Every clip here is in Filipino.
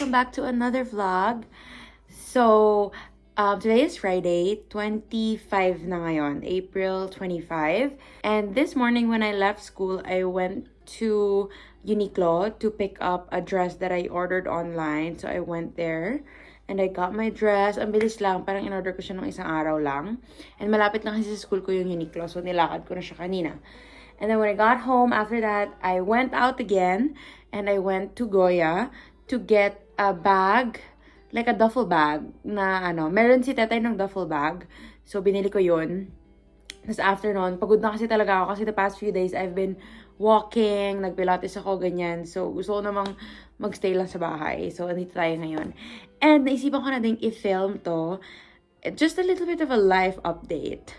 welcome back to another vlog. So, today is Friday, 25 na ngayon, April 25. And this morning when I left school, I went to Uniqlo to pick up a dress that I ordered online. So, I went there and I got my dress. Ang bilis lang, parang in-order ko siya nung isang araw lang. And malapit lang kasi sa school ko yung Uniqlo, so nilakad ko na siya kanina. And then when I got home, after that, I went out again and I went to Goya to get a bag, like a duffel bag na meron si tatay ng duffel bag. So, binili ko yun. Tapos after nun, pagod na kasi talaga ako kasi the past few days, I've been walking, nagpilates ako, ganyan. So, gusto ko namang magstay lang sa bahay. So, andito tayo ngayon. And naisipan ko na din i-film to, just a little bit of a life update.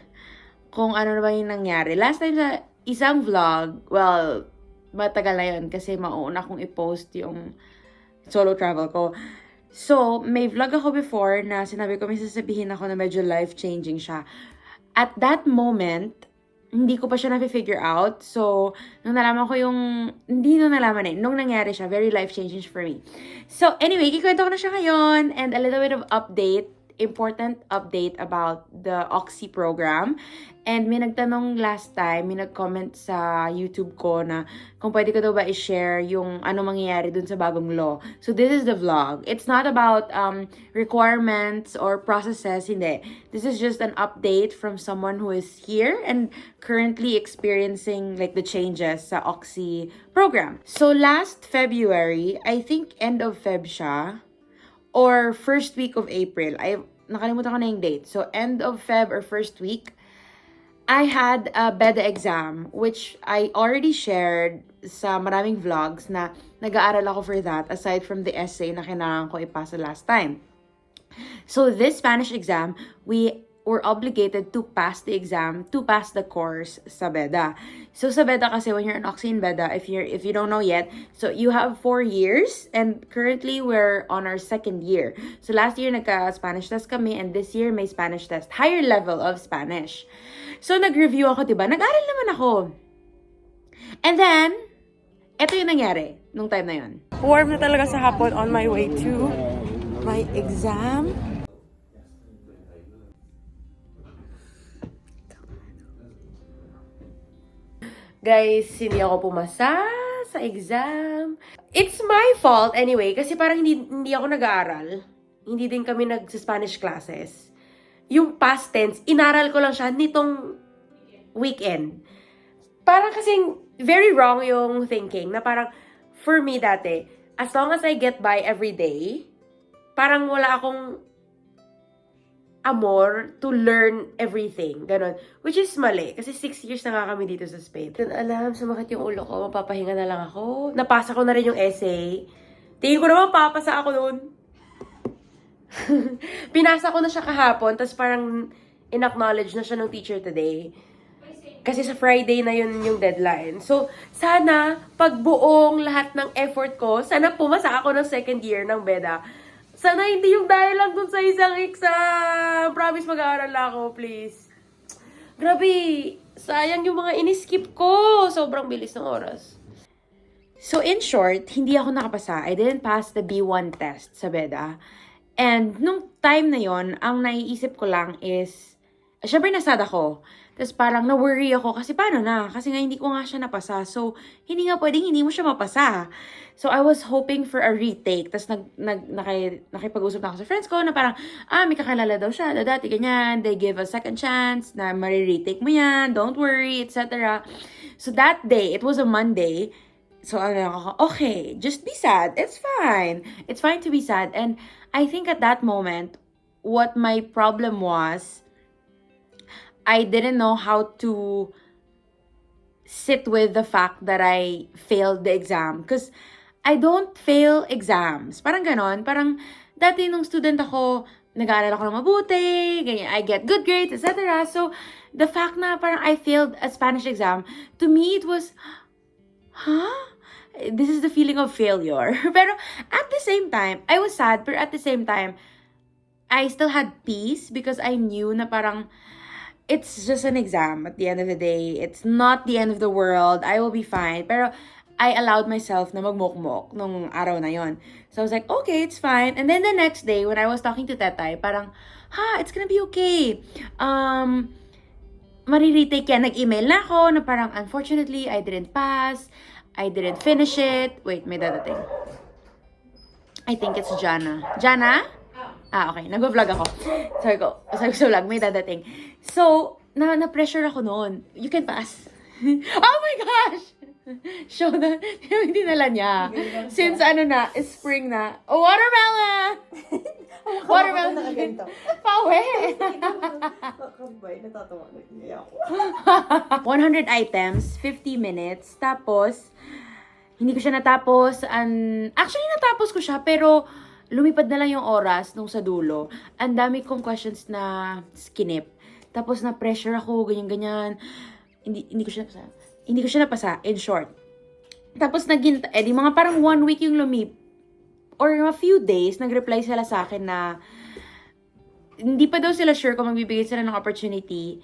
Kung ano na ba yung nangyari. Last time sa isang vlog, well, matagal na yun kasi mauuna kong i-post yung solo travel ko. So, may vlog ako before na sinabi ko may sasabihin ako na medyo life-changing siya. At that moment, hindi ko pa siya na-figure out. So, nung nalaman ko yung, hindi nung nalaman nung nangyari siya, very life-changing for me. So, anyway, kikwento ko na siya ngayon and a little bit of update, important update about the Oxy program. And may nagtanong last time, may nag-comment sa YouTube ko na kung pwede ko daw ba i-share yung ano mangyayari dun sa bagong law. So this is the vlog. It's not about requirements or processes, hindi. This is just an update from someone who is here and currently experiencing like the changes sa Oxy program. So last February, I think end of Feb siya, or first week of April. Nakalimutan ko na yung date. So end of Feb or first week, I had a BEDA exam, which I already shared sa maraming vlogs na nag-aaral ako for that, aside from the essay na kailangan ko ipasa last time. So this Spanish exam, we were obligated to pass the exam, to pass the course sa BEDA. So sa BEDA kasi, when you're an Oxy in BEDA, if you don't know yet, so you have 4 years, and currently we're on our 2nd year. So last year nagka-Spanish test kami, and this year may Spanish test, higher level of Spanish. So nag-review ako, diba? Nag-aral naman ako. And then, eto yung nangyari nung time na yun. Warm na talaga sa hapon on my way to my exam. Guys, hindi ako pumasa sa exam. It's my fault anyway, kasi parang hindi ako nag-aaral. Hindi din kami nag-Spanish classes. Yung past tense, inaral ko lang siya nitong weekend. Parang kasing very wrong yung thinking na parang for me dati, as long as I get by every day, parang wala akong amor to learn everything. Ganon. Which is mali. Kasi 6 years na nga kami dito sa Spain. Alam, sumakit yung ulo ko. Mapapahinga na lang ako. Napasa ko na rin yung essay. Tingin ko naman papasa ako noon. Pinasa ko na siya kahapon. Tapos parang in-acknowledge na siya ng teacher today. Kasi sa Friday na yun yung deadline. So, sana pag buong lahat ng effort ko, sana pumasa ako ng 2nd year ng BEDA. Sana hindi yung dahil lang dun sa isang exam. Promise, mag-aaral ako, please. Grabe, sayang yung mga in-skip ko. Sobrang bilis ng oras. So, in short, hindi ako nakapasa. I didn't pass the B1 test sa BEDA. And nung time na yon, ang naiisip ko lang is, syempre nasad ako. Tapos parang na-worry ako kasi paano na? Kasi nga hindi ko nga siya napasa. So, hindi nga pwedeng hindi mo siya mapasa. So, I was hoping for a retake. Tapos nakipag-usap na ako sa friends ko na parang, may kakilala daw siya. Dati ganyan, they give a second chance na retake mo yan. Don't worry, etc. So, that day, it was a Monday. So, okay, just be sad. It's fine. It's fine to be sad. And I think at that moment, what my problem was, I didn't know how to sit with the fact that I failed the exam. Because I don't fail exams. Parang ganon. Parang dati nung student ako, nag-aaral ako ng mabuti, ganyan, I get good grades, etc. So, the fact na parang I failed a Spanish exam, to me it was, this is the feeling of failure. Pero at the same time, I was sad, but at the same time, I still had peace because I knew na parang, it's just an exam at the end of the day. It's not the end of the world. I will be fine. Pero I allowed myself na magmukmok nung araw na yon. So I was like, okay, it's fine. And then the next day, when I was talking to Tetay, parang, it's gonna be okay. Mariretake yan. Nag-email na ako na parang, unfortunately, I didn't pass. I didn't finish it. Wait, may dadating. I think it's Jana. Jana? Okay. Nag-vlog ako. Sabi ko sa vlog, may dadating. So, na-pressure ako noon. You can pass. Oh my gosh! Show na, hindi nala niya. Since spring na. Oh, watermelon! Watermelon. Pawe! Kabay, natatawa na niya ako. 100 items, 50 minutes. Tapos, hindi ko siya natapos. Actually, natapos ko siya, pero lumipad na lang yung oras nung sa dulo. Ang dami kong questions na skinip. Tapos na-pressure ako, ganyan-ganyan. Hindi ko siya napasa, in short. Tapos di mga parang 1 week yung or a few days, nag-reply sila sa akin na hindi pa daw sila sure kung magbibigay sila ng opportunity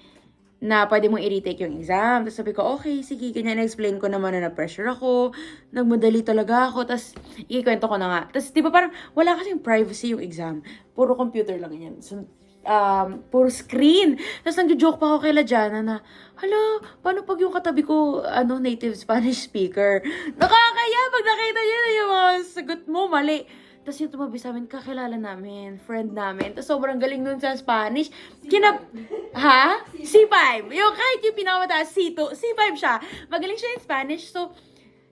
na pwede mong i-retake yung exam. Tapos sabi ko, okay, sige, ganyan, explain ko naman na na-pressure ako, nagmadali talaga ako, tapos ikikwento ko na nga. Tapos di ba parang wala kasing privacy yung exam. Puro computer lang yan. So, puro screen. Tapos nagjo-joke pa ako kay Jana na, hala, paano pag yung katabi ko, native Spanish speaker? Nakakaya pag nakita niya na yung mga sagot mo, mali. Tapos yung tumabi sa amin, kakilala namin, friend namin. Tapos sobrang galing nun sa Spanish. C5. Yung kahit yung pinakamataas, C2, C5 siya. Magaling siya in Spanish. So,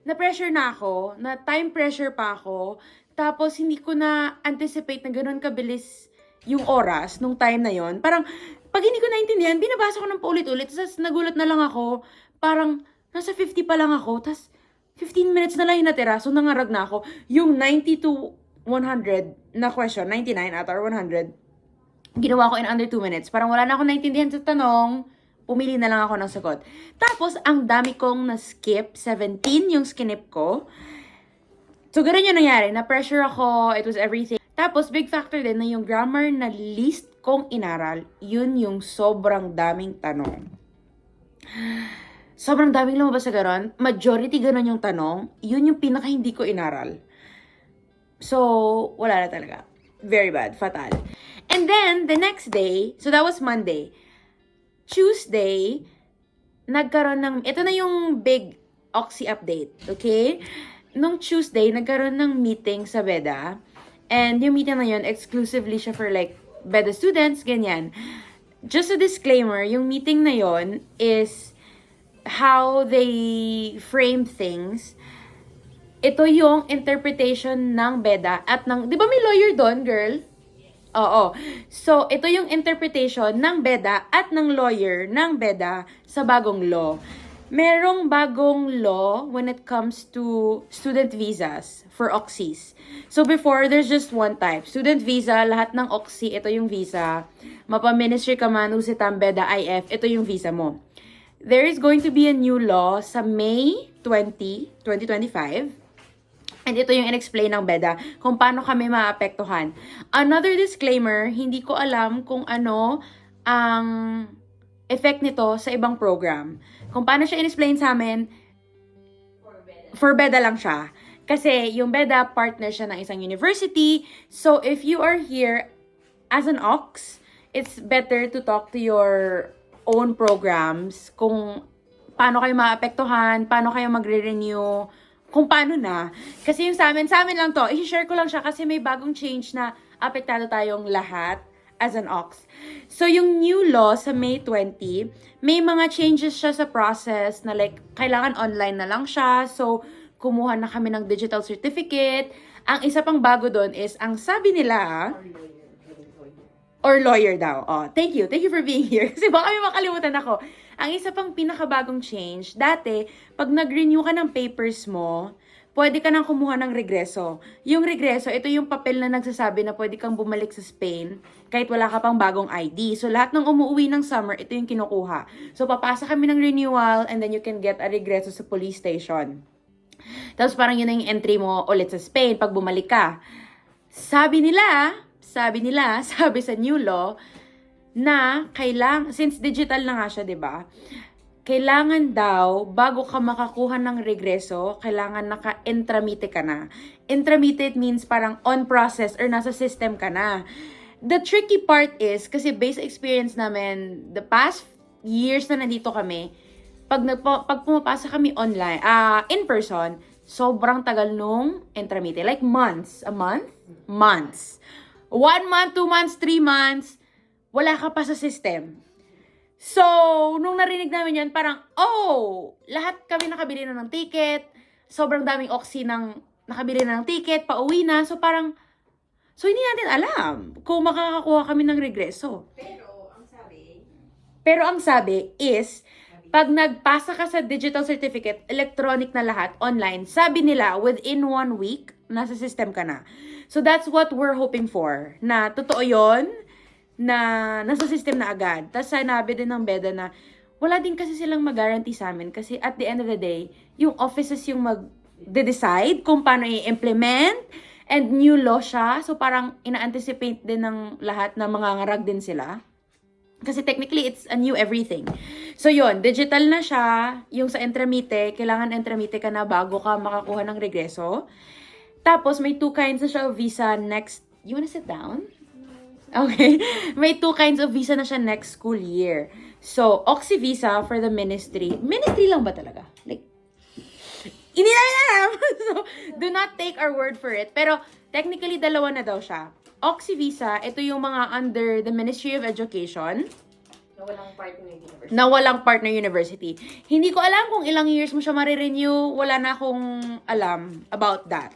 na-pressure na ako, na time pressure pa ako. Tapos, hindi ko na anticipate na ganun kabilis yung oras nung time na yon. Parang, pag hindi ko naintindihan, binabasa ko ng paulit-ulit. Tapos nagulat na lang ako. Parang, nasa 50 pa lang ako. Tapos, 15 minutes na lang yung natira. So, nangarag na ako. Yung 90 to 100 na question, 99 ata or 100, ginawa ko in under 2 minutes. Parang wala na ako naintindihan sa tanong. Pumili na lang ako ng sagot. Tapos, ang dami kong na-skip. 17 yung skinip ko. So, ganun yung nangyari. Na-pressure ako. It was everything. Tapos, big factor din na yung grammar na least kong inaral, yun yung sobrang daming tanong. Sobrang daming lumabas sa ganon. Majority ganon yung tanong. Yun yung pinaka hindi ko inaral. So, wala na talaga. Very bad. Fatal. And then, the next day, so that was Monday. Tuesday, nagkaroon ng, ito na yung big Oxy update. Okay? Nung Tuesday, nagkaroon ng meeting sa Beda. And yung meeting na yun, exclusively siya for like Beda students, ganyan. Just a disclaimer, yung meeting na yun is how they frame things. Ito yung interpretation ng Beda at ng, di ba may lawyer doon, girl? Oo. So, ito yung interpretation ng Beda at ng lawyer ng Beda sa bagong law. Merong bagong law when it comes to student visas for Oxys. So before, there's just one type. Student visa, lahat ng Oxy, ito yung visa. Mapa-ministry ka man, usitam, Beda, IF, ito yung visa mo. There is going to be a new law sa May 20, 2025. And ito yung in-explain ng Beda kung paano kami maapektuhan. Another disclaimer, hindi ko alam kung ano ang effect nito sa ibang program. Kung paano siya in-explain sa amin, for Beda lang siya. Kasi yung Beda, partner siya ng isang university. So, if you are here as an Ox, it's better to talk to your own programs kung paano kayo maapektuhan, paano kayo magre-renew, kung paano na. Kasi yung sa amin lang to, i-share ko lang siya kasi may bagong change na apektado tayong lahat as an Ox. So, yung new law sa May 20, may mga changes siya sa process na like, kailangan online na lang siya. So, kumuha na kami ng digital certificate. Ang isa pang bago doon is, ang sabi nila, or lawyer daw. Oh, thank you. Thank you for being here. Kasi baka may makalimutan ako. Ang isa pang pinakabagong change, dati, pag nag-renew ka ng papers mo, pwede ka nang kumuha ng regreso. Yung regreso, ito yung papel na nagsasabi na pwede kang bumalik sa Spain kahit wala ka pang bagong ID. So, lahat ng umuwi ng summer, ito yung kinukuha. So, papasa kami ng renewal and then you can get a regreso sa police station. Tapos, parang yun na yung entry mo ulit sa Spain pag bumalik ka. Sabi sa new law, na since digital na nga siya, 'di ba? kailangan daw, bago ka makakuha ng regreso, kailangan naka-intramite ka na. Intramite means parang on process or nasa system ka na. The tricky part is, kasi based experience namin, the past years na nandito kami, pag pumapasa kami online, in person, sobrang tagal nung intramite. Like months. A month? Months. 1 month, 2 months, 3 months, wala ka pa sa system. So, nung narinig namin yan, parang, lahat kami nakabili na ng ticket, sobrang daming oxy ng nakabili na ng ticket, pauwi na, so parang, hindi natin alam kung makakakuha kami ng regreso. Pero ang sabi is, pag nagpasa ka sa digital certificate, electronic na lahat, online, sabi nila, within 1 week, nasa system ka na. So, that's what we're hoping for, na totoo yon, na nasa system na agad. Tapos sinabi din ng BEDA na wala din kasi silang mag-guarantee sa amin kasi at the end of the day, yung offices yung mag-decide kung paano i-implement and new law siya. So parang ina-anticipate din ng lahat na mangangarag din sila. Kasi technically, it's a new everything. So yun, digital na siya. Yung sa intramite, kailangan intramite ka na bago ka makakuha ng regreso. Tapos may 2 kinds na siya of visa next. You wanna sit down? Okay. May 2 kinds of visa na siya next school year. So, Oxy visa for the ministry. Ministry lang ba talaga? Like, hindi namin alam. So, do not take our word for it. Pero, technically, dalawa na daw siya. Oxy visa, ito yung mga under the Ministry of Education. Na walang partner university. Hindi ko alam kung ilang years mo siya marirenew. Wala na akong alam about that.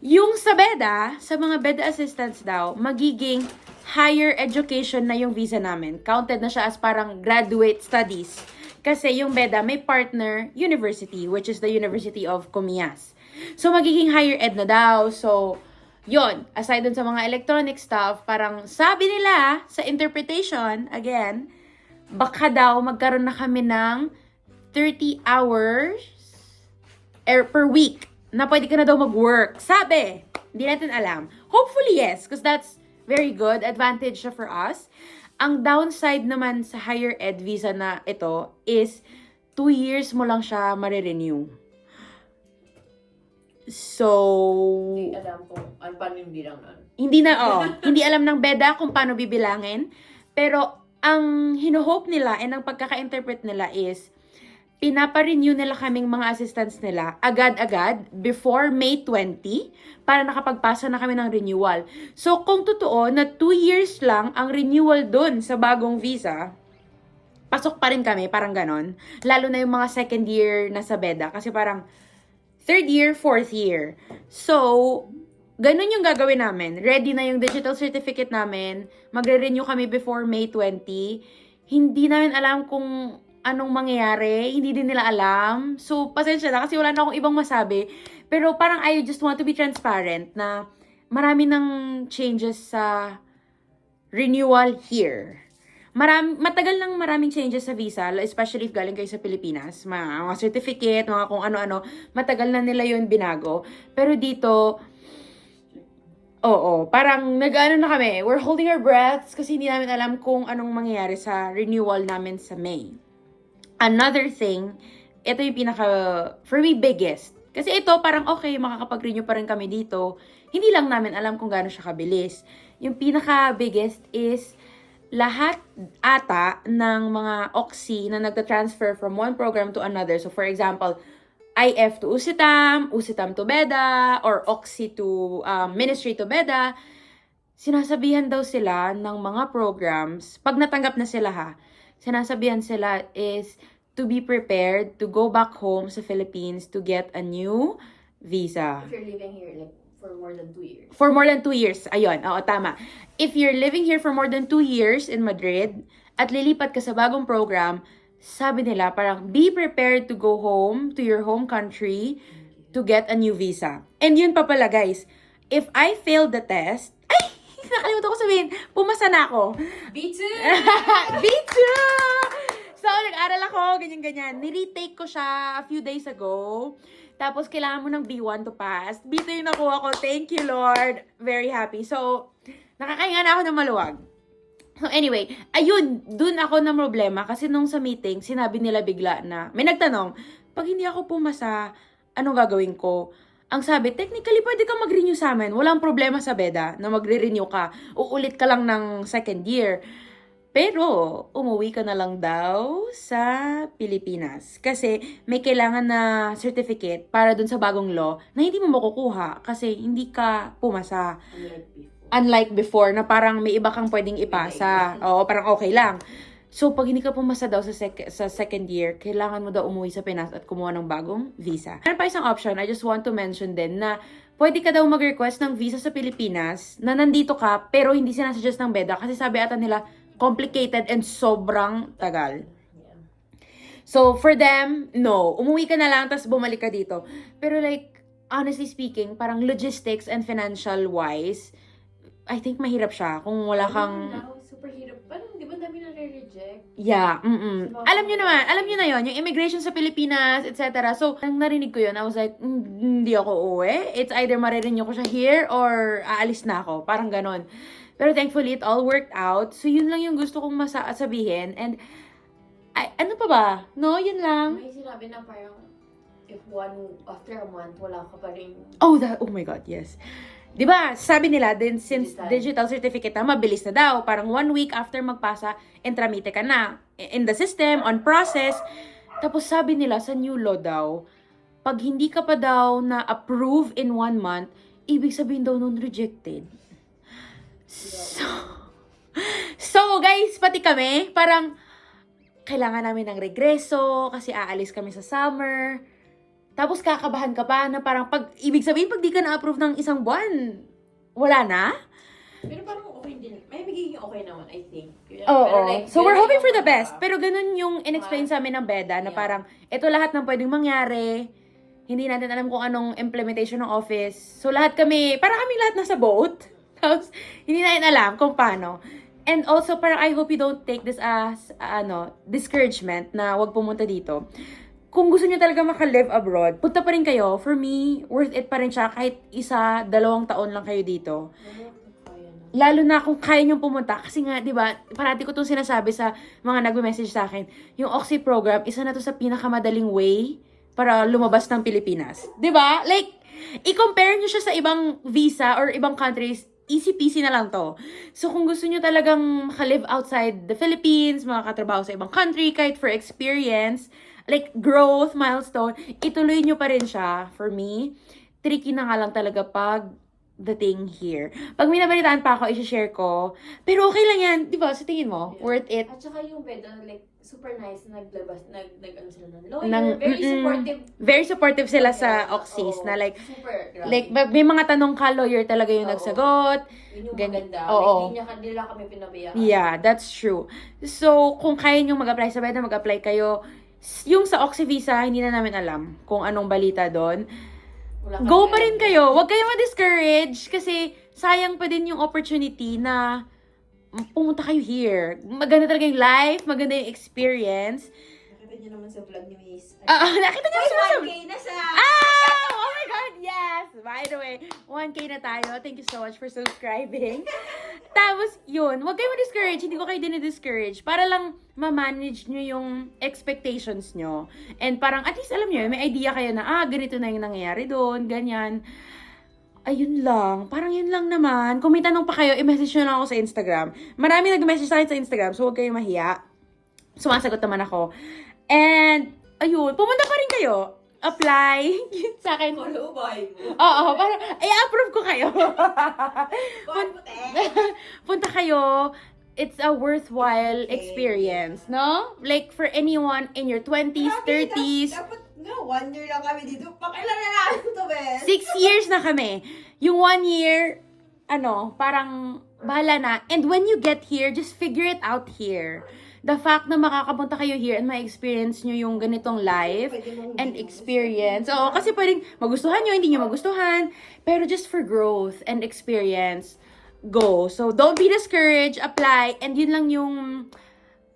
Yung sa BEDA, sa mga BEDA assistants daw, magiging higher education na yung visa namin. Counted na siya as parang graduate studies. Kasi yung BEDA may partner university, which is the University of Comillas. So, magiging higher ed na daw. So, yon, aside dun sa mga electronic stuff, parang sabi nila sa interpretation, again, baka daw magkaroon na kami ng 30 hours per week na pwede ka na daw mag-work. Sabi! Hindi natin alam. Hopefully, yes. Because that's very good. Advantage siya for us. Ang downside naman sa higher ed visa na ito is 2 years mo lang siya marirenew. So, Hindi alam kung paano yung bilang nun. Hindi alam ng BEDA kung paano bibilangin. Pero, ang hino-hope nila and ang pagkaka-interpret nila is, pinaparenew nila kaming mga assistants nila agad-agad before May 20 para nakapagpasa na kami ng renewal. So, kung totoo na 2 years lang ang renewal dun sa bagong visa, pasok pa rin kami, parang ganon. Lalo na yung mga second year na sa BEDA kasi parang third year, fourth year. So, ganun yung gagawin namin. Ready na yung digital certificate namin. Magre-renew kami before May 20. Hindi namin alam kung anong mangyayari, hindi din nila alam. So, pasensya na kasi wala na akong ibang masabi. Pero parang I just want to be transparent na marami ng changes sa renewal here. Matagal nang maraming changes sa visa, especially if galing kayo sa Pilipinas. Mga certificate, mga kung ano-ano, matagal na nila yun binago. Pero dito, parang nag-ano na kami. We're holding our breaths kasi hindi namin alam kung anong mangyayari sa renewal namin sa May. Another thing, ito yung for me, biggest. Kasi ito, parang okay, makakapag-renew pa rin kami dito. Hindi lang namin alam kung gaano siya kabilis. Yung pinaka-biggest is, lahat ata ng mga Oxy na nagta-transfer from one program to another. So, for example, IF to USITAM, USITAM to BEDA, or Oxy to Ministry to BEDA, sinasabihan daw sila ng mga programs, pag natanggap na sila sinasabihan sila is to be prepared to go back home sa Philippines to get a new visa. If you're living here like for more than 2 years. For more than 2 years. Ayun, oo, tama. If you're living here for more than 2 years in Madrid at lilipat ka sa bagong program, sabi nila parang be prepared to go home to your home country to get a new visa. And yun pa pala guys, if I failed the test, nakalimutan ko sabihin, pumasa na ako. B2! B2! So, nag-aral ako, ganyan-ganyan. Ni-retake ko siya a few days ago. Tapos, kailangan mo ng B1 to pass. B2 yung nakuha ko. Thank you, Lord. Very happy. So, nakakahinga na ako ng maluwag. So anyway, ayun, dun ako na problema kasi nung sa meeting, sinabi nila bigla na, may nagtanong, pag hindi ako pumasa, anong gagawin ko? Ang sabi, technically, pwede kang mag-renew sa amin. Walang problema sa BEDA na magre-renew ka. Uulit ka lang ng second year. Pero, umuwi ka na lang daw sa Pilipinas. Kasi may kailangan na certificate para dun sa bagong law na hindi mo makukuha kasi hindi ka pumasa. Unlike before, na parang may iba kang pwedeng ipasa. Oo, parang okay lang. So, pag hindi ka pumasa daw sa second year, kailangan mo daw umuwi sa Pinas at kumuha ng bagong visa. Meron pa isang option, I just want to mention din na pwede ka daw mag-request ng visa sa Pilipinas na nandito ka, pero hindi sinasuggest ng BEDA kasi sabi ata nila, complicated and sobrang tagal. So, for them, no. Umuwi ka na lang, tapos bumalik ka dito. Pero like, honestly speaking, parang logistics and financial-wise, I think mahirap siya kung wala kang... Super hirap. Parang di ba dami na re-reject? Yeah, alam nyo na yon yung immigration sa Pilipinas, etc. So, nang narinig ko yun, I was like, hindi ako uuwi. It's either marirenew ko siya here or aalis na ako. Parang ganon. Pero thankfully, it all worked out. So, yun lang yung gusto kong sabihin. And, ano pa ba? No, yun lang. May sinabi na parang if after a month, wala ka pa rin. Oh my God, yes. Diba, sabi nila, din since digital certificate na, mabilis na daw. Parang 1 week after magpasa, entramite ka na. In the system, on process. Tapos sabi nila, sa new law daw, pag hindi ka pa daw na-approve in 1 month, ibig sabihin daw nun rejected. So guys, pati kami, parang kailangan namin ng regreso kasi aalis kami sa summer. Tapos kakabahan ka pa na parang ibig sabihin pag di ka na-approve ng 1 buwan, wala na? Pero parang okay din. May magiging okay naman, I think. Oo. Like, so we're hoping for the best. Pero ganun yung in-explain sa amin ng BEDA na parang ito lahat ng pwedeng mangyari. Hindi natin alam kung anong implementation ng office. So lahat kami, parang kami lahat nasa boat. Tapos hindi natin alam kung paano. And also parang I hope you don't take this as discouragement na wag pumunta dito. Kung gusto niyo talaga maka-live abroad, punta pa rin kayo. For me, worth it pa rin siya kahit 1-2 taon lang kayo dito. Lalo na kung kaya niyong pumunta. Kasi nga, di ba, parati ko itong sinasabi sa mga nagme-message sa akin, yung Oxy program, isa na to sa pinakamadaling way para lumabas ng Pilipinas. Di ba? Like, i-compare niyo siya sa ibang visa or ibang countries, easy-peasy na lang to. So, kung gusto niyo talagang maka-live outside the Philippines, makakatrabaho sa ibang country, kahit for experience, like growth, milestone, ituloy nyo pa rin siya. For me, tricky na nga lang talaga pag dating here. Pag may nabalitaan pa ako, i-share ko. Pero okay lang yan. Di ba? Sa tingin mo, worth it. At saka yung BEDA, like, super nice. Nag-ano sila ng lawyer. Very supportive. Very supportive sila sa Oxys. Na like, super, grabe. like, may mga tanong ka, lawyer talaga yung nagsagot. Yun yung maganda. Oo. Like, hindi nila kami pinabayaan. Yeah, that's true. So, kung kaya nyo mag-apply sa BEDA, mag-apply kayo. Yung sa Oxy Visa, hindi na namin alam kung anong balita doon. Go pa rin kayo. Huwag kayo ma-discourage kasi sayang pa din yung opportunity na pumunta kayo here. Maganda talaga yung life, maganda yung experience. Nakita niyo naman sa vlog ni Miss. Nakita niyo sa vlog. 1K na sa... Oh my God, yes! By the way, 1K na tayo. Thank you so much for subscribing. Tapos, yun, huwag kayo ma-discourage. Hindi ko kayo dinidiscourage. Para lang ma-manage nyo yung expectations nyo. And parang, at least alam nyo, may idea kayo na, ganito na yung nangyayari doon, ganyan. Ayun lang. Parang yun lang naman. Kung may tanong pa kayo, i-message nyo lang ako sa Instagram. Marami nag-message sa akin sa Instagram, so huwag kayong mahiya. Sumasagot naman ako. And, ayun, pumunta pa rin kayo. Apply. Sa akin. Oo, parang, i-approve ko kayo. Punta kayo. It's a worthwhile experience, no? Like, for anyone in your 20s, 30s. Dapat nga, 1 year lang kami dito. Pakailan na namin ito, Ben. 6 years na kami. Yung 1 year, parang bahala na. And when you get here, just figure it out here. The fact na makakapunta kayo here and ma-experience nyo yung ganitong life and experience. Oo, kasi pwedeng magustuhan nyo, hindi nyo magustuhan. Pero just for growth and experience, go. So, don't be discouraged, apply, and yun lang yung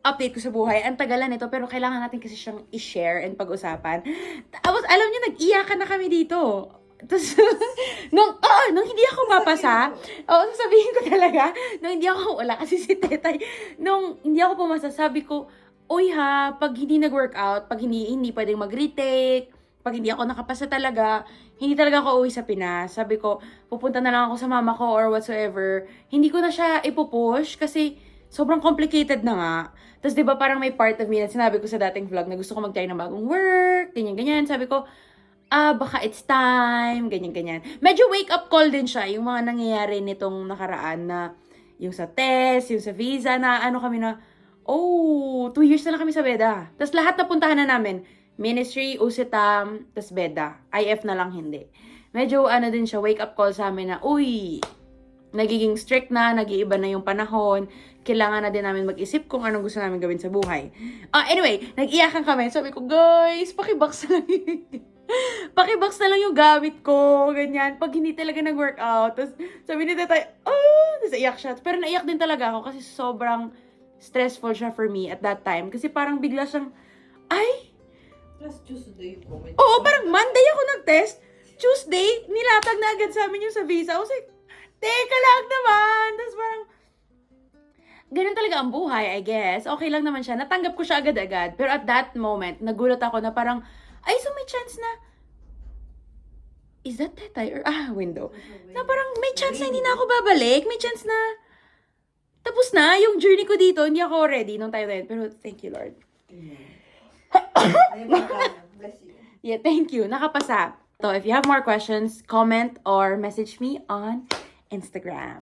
update ko sa buhay. Ang tagalan nito, pero kailangan natin kasi siyang i-share and pag-usapan. Tapos, alam nyo, nag-iyakan na kami dito. Tapos, nung hindi ako mapasa, sasabihin ko talaga, nung hindi ako, wala kasi si Tetay, nung hindi ako pumasa, sabi ko, uy ha, pag hindi nag-workout, pag hindi pwedeng mag-retake, pag hindi ako nakapasa talaga, hindi talaga ako uwi sa Pinas. Sabi ko, pupunta na lang ako sa mama ko or whatsoever. Hindi ko na siya ipupush kasi sobrang complicated na nga. Tapos, di ba, parang may part of me na sinabi ko sa dating vlog na gusto ko mag-try ng bagong work, ganyan-ganyan. Sabi ko, baka it's time, ganyan-ganyan. Medyo wake-up call din siya, yung mga nangyayari nitong nakaraan na yung sa test, yung sa visa, na ano kami na, 2 years na lang kami sa Beda. Tapos lahat napuntahan na namin, Ministry, Usitam, tas Beda. IF na lang hindi. Medyo din siya, wake-up call sa amin na, uy, nagiging strict na, nag-iiba na yung panahon, kailangan na din namin mag-isip kung anong gusto namin gawin sa buhay. Anyway, nag-iyakan kami. Sabi ko, guys, pakibox na lang pakibox na lang yung gamit ko, ganyan. Pag hindi talaga nag-workout. Tapos sabi ni Tatay, tapos iyak siya. Pero naiyak din talaga ako kasi sobrang stressful siya for me at that time. Kasi parang bigla siyang, Last Tuesday po. Oo, parang Monday ako nag-test. Tuesday, nilatag na agad sa amin yung sa visa. I was like, teka lang naman. Tapos parang, ganun talaga ang buhay, I guess. Okay lang naman siya. Natanggap ko siya agad-agad. Pero at that moment, nagulat ako na parang, so may chance na, is that Tetay? Or, window. Na parang, may chance na hindi na ako babalik. May chance na, tapos na, yung journey ko dito, hindi ako ready nung time na yun. Pero, thank you, Lord. Bless you. Yeah, thank you. Nakapasa. So, if you have more questions, comment or message me on Instagram.